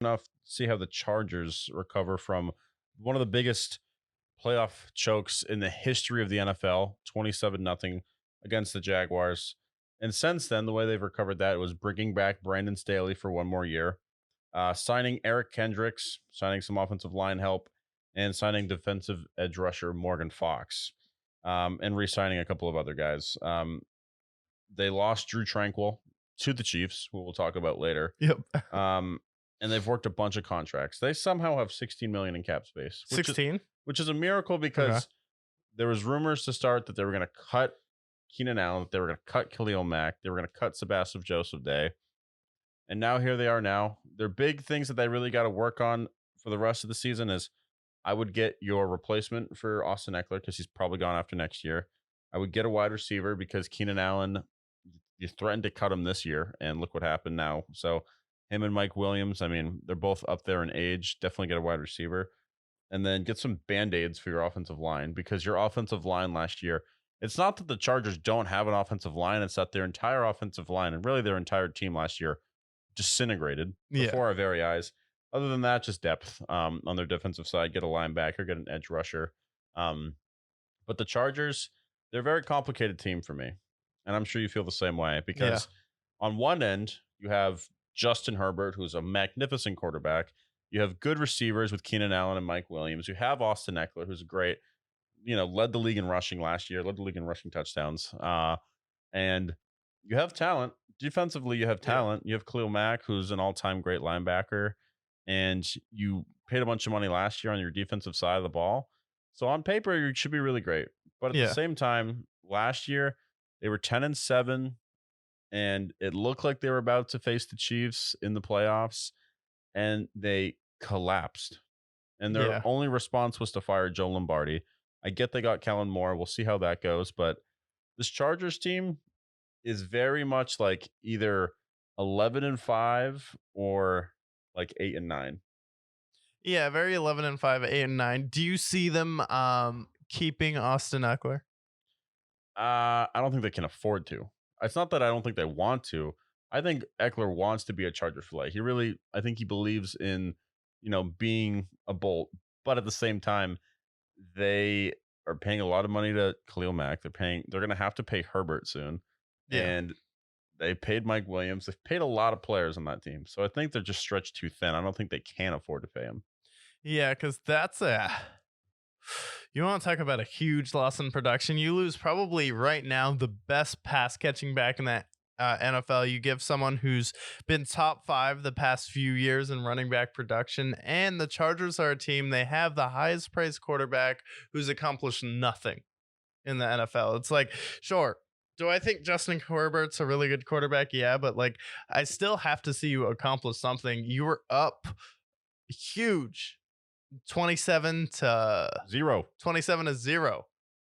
enough to see how the Chargers recover from one of the biggest playoff chokes in the history of the NFL, 27 nothing against the Jaguars. And since then, the way they've recovered that was bringing back Brandon Staley for one more year, signing Eric Kendricks, signing some offensive line help, and signing defensive edge rusher Morgan Fox, and re-signing a couple of other guys. They lost Drew Tranquil to the Chiefs, who we'll talk about later. Yep. Um, and they've worked a bunch of contracts. They somehow have 16 million in cap space, 16. which is a miracle because there was rumors to start that they were going to cut Keenan Allen, that they were going to cut Khalil Mack, they were going to cut Sebastian Joseph Day, and now here they are. Now their big things that they really got to work on for the rest of the season is I would get your replacement for Austin Eckler because he's probably gone after next year. I would get a wide receiver because Keenan Allen, you threatened to cut him this year, and look what happened now. So him and Mike Williams, I mean, they're both up there in age. Definitely get a wide receiver. And then get some Band-Aids for your offensive line because your offensive line last year, it's not that the Chargers don't have an offensive line. It's that their entire offensive line and really their entire team last year disintegrated before our very eyes. Other than that, just depth on their defensive side. Get a linebacker, get an edge rusher. But the Chargers, they're a very complicated team for me. And I'm sure you feel the same way because on one end, you have Justin Herbert, who's a magnificent quarterback. You have good receivers with Keenan Allen and Mike Williams. You have Austin Eckler, who's a great, led the league in rushing last year, led the league in rushing touchdowns. And you have talent. Defensively, you have talent. You have Khalil Mack, who's an all-time great linebacker. And you paid a bunch of money last year on your defensive side of the ball. So on paper, you should be really great. But at the same time, last year, they were 10-7, and it looked like they were about to face the Chiefs in the playoffs, and they collapsed. And their only response was to fire Joe Lombardi. I get they got Kellen Moore. We'll see how that goes. But this Chargers team is very much like either 11-5 or like 8-9. Yeah, very 11-5, 8-9. Do you see them keeping Austin Eckler? I don't think they can afford to. It's not that I don't think they want to. I think Eckler wants to be a Charger for life. I think he believes in, being a Bolt. But at the same time, they are paying a lot of money to Khalil Mack. They're going to have to pay Herbert soon. Yeah. And they paid Mike Williams. They've paid a lot of players on that team. So I think they're just stretched too thin. I don't think they can afford to pay him. Yeah, because you want to talk about a huge loss in production. You lose probably right now the best pass catching back in that NFL. You give someone who's been top 5 the past few years in running back production, and the Chargers are a team. They have the highest praised quarterback who's accomplished nothing in the NFL. It's like, sure, do I think Justin Herbert's a really good quarterback? Yeah, but I still have to see you accomplish something. You were up huge 27-0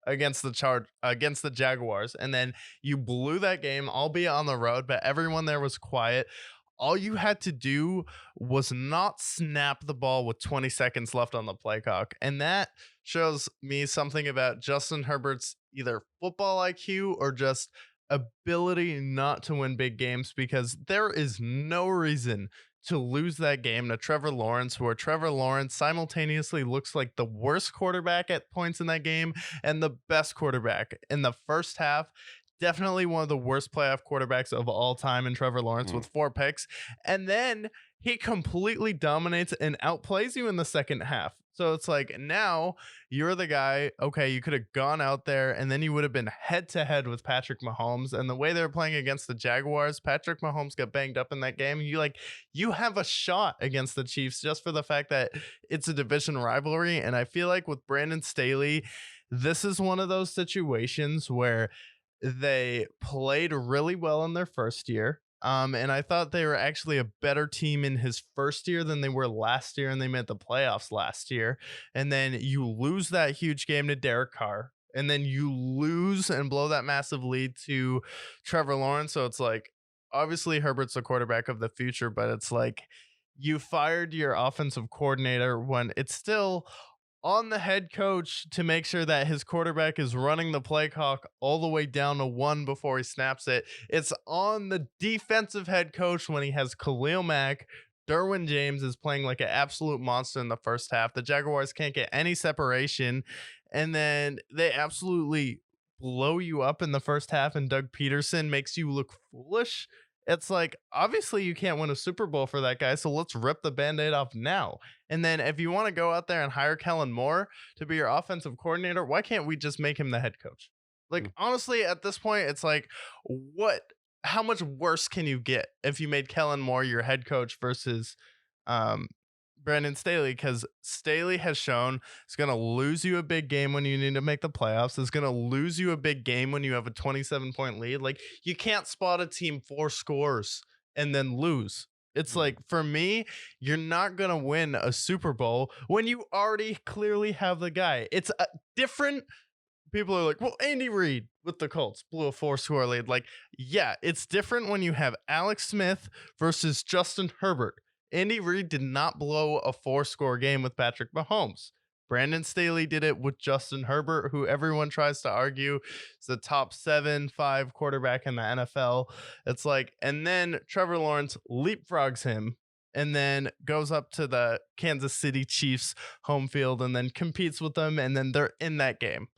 against the Jaguars, and then you blew that game, albeit on the road, but everyone there was quiet. All you had to do was not snap the ball with 20 seconds left on the play clock, and that shows me something about Justin Herbert's either football IQ or just ability not to win big games, because there is no reason to lose that game to Trevor Lawrence, where Trevor Lawrence simultaneously looks like the worst quarterback at points in that game and the best quarterback. In the first half, definitely one of the worst playoff quarterbacks of all time in Trevor Lawrence with 4 picks. And then he completely dominates and outplays you in the second half. So it's like, now you're the guy, okay, you could have gone out there and then you would have been head to head with Patrick Mahomes. And the way they were playing against the Jaguars, Patrick Mahomes got banged up in that game. You have a shot against the Chiefs just for the fact that it's a division rivalry. And I feel like with Brandon Staley, this is one of those situations where they played really well in their first year. And I thought they were actually a better team in his first year than they were last year, and they made the playoffs last year. And then you lose that huge game to Derek Carr, and then you lose and blow that massive lead to Trevor Lawrence. So it's like, obviously Herbert's the quarterback of the future, but it's like you fired your offensive coordinator when it's still on the head coach to make sure that his quarterback is running the play clock all the way down to 1 before he snaps it. It's on the defensive head coach when he has Khalil Mack Derwin James is playing like an absolute monster in the first half. The Jaguars can't get any separation, and then they absolutely blow you up in the first half, and Doug Peterson makes you look foolish. It's like, obviously, you can't win a Super Bowl for that guy, so let's rip the band aid off now. And then, if you want to go out there and hire Kellen Moore to be your offensive coordinator, why can't we just make him the head coach? Like, honestly, at this point, it's like, what? How much worse can you get if you made Kellen Moore your head coach versus um, Brandon Staley? Because Staley has shown it's going to lose you a big game when you need to make the playoffs. It's going to lose you a big game when you have a 27-point lead. Like, you can't spot a team 4 scores and then lose. It's like, for me, you're not going to win a Super Bowl when you already clearly have the guy. It's a different. People are like, well, Andy Reid with the Colts blew a 4-score lead. Like, yeah, it's different when you have Alex Smith versus Justin Herbert. Andy Reid did not blow a 4-score game with Patrick Mahomes. Brandon Staley did it with Justin Herbert, who everyone tries to argue is the top 7-5 quarterback in the NFL. It's like, and then Trevor Lawrence leapfrogs him and then goes up to the Kansas City Chiefs home field and then competes with them, and then they're in that game.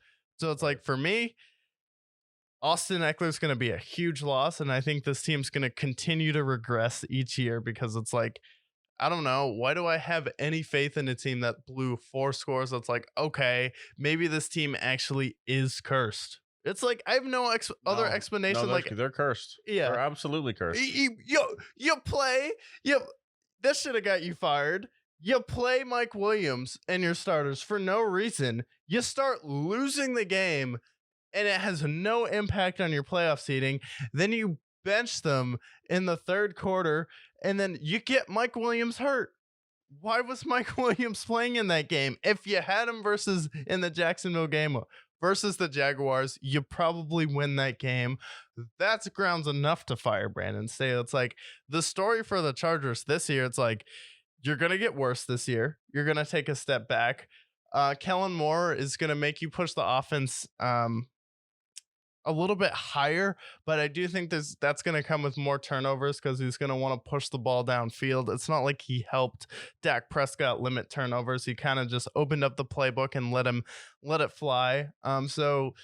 So it's like, for me, Austin Eckler's going to be a huge loss, and I think this team's going to continue to regress each year because it's like, I don't know, why do I have any faith in a team that blew 4 scores? That's like, okay, maybe this team actually is cursed. It's like, I have no other explanation. No, like, they're cursed. Yeah, They're absolutely cursed. You play, that should have got you fired. You play Mike Williams and your starters for no reason. You start losing the game, and it has no impact on your playoff seeding. Then you bench them in the third quarter, and then you get Mike Williams hurt. Why was Mike Williams playing in that game? If you had him versus in the Jacksonville game versus the Jaguars, you probably win that game. That's grounds enough to fire Brandon Staley. It's like, the story for the Chargers this year, it's like, you're going to get worse this year. You're going to take a step back. Kellen Moore is going to make you push the offense a little bit higher, but I do think that's going to come with more turnovers because he's going to want to push the ball downfield. It's not like he helped Dak Prescott limit turnovers. He kind of just opened up the playbook and let it fly. So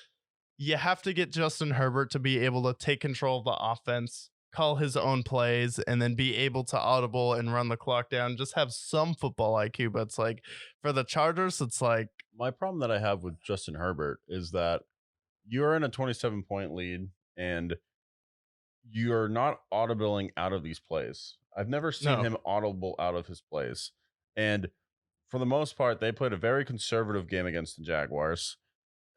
you have to get Justin Herbert to be able to take control of the offense, call his own plays, and then be able to audible and run the clock down. Just have some football IQ. But it's like, for the Chargers, it's like, my problem that I have with Justin Herbert is that you're in a 27-point lead and you're not audibling out of these plays. I've never seen him audible out of his plays. And for the most part, they played a very conservative game against the Jaguars,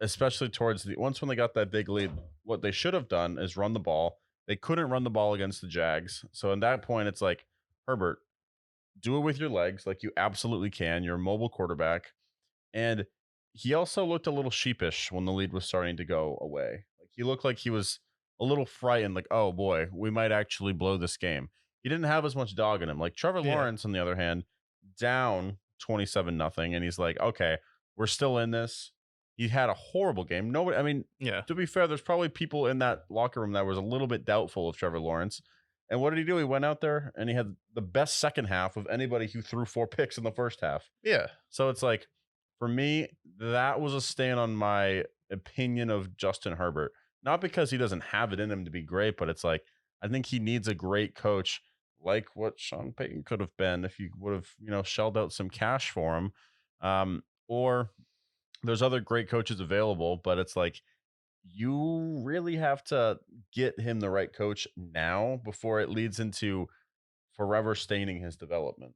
especially towards once when they got that big lead. What they should have done is run the ball. They couldn't run the ball against the Jags. So at that point, it's like, Herbert, do it with your legs like you absolutely can. You're a mobile quarterback. And he also looked a little sheepish when the lead was starting to go away. Like, he looked like he was a little frightened, like, oh boy, we might actually blow this game. He didn't have as much dog in him. Like Trevor Lawrence, on the other hand, down 27-0, and he's like, okay, we're still in this. He had a horrible game. Nobody, I mean, to be fair, there's probably people in that locker room that was a little bit doubtful of Trevor Lawrence. And what did he do? He went out there and he had the best second half of anybody who threw 4 picks in the first half. Yeah. So it's like, for me, that was a stand on my opinion of Justin Herbert. Not because he doesn't have it in him to be great, but it's like, I think he needs a great coach like what Sean Payton could have been if you would have, shelled out some cash for him. Or there's other great coaches available, but it's like, you really have to get him the right coach now before it leads into forever staining his development.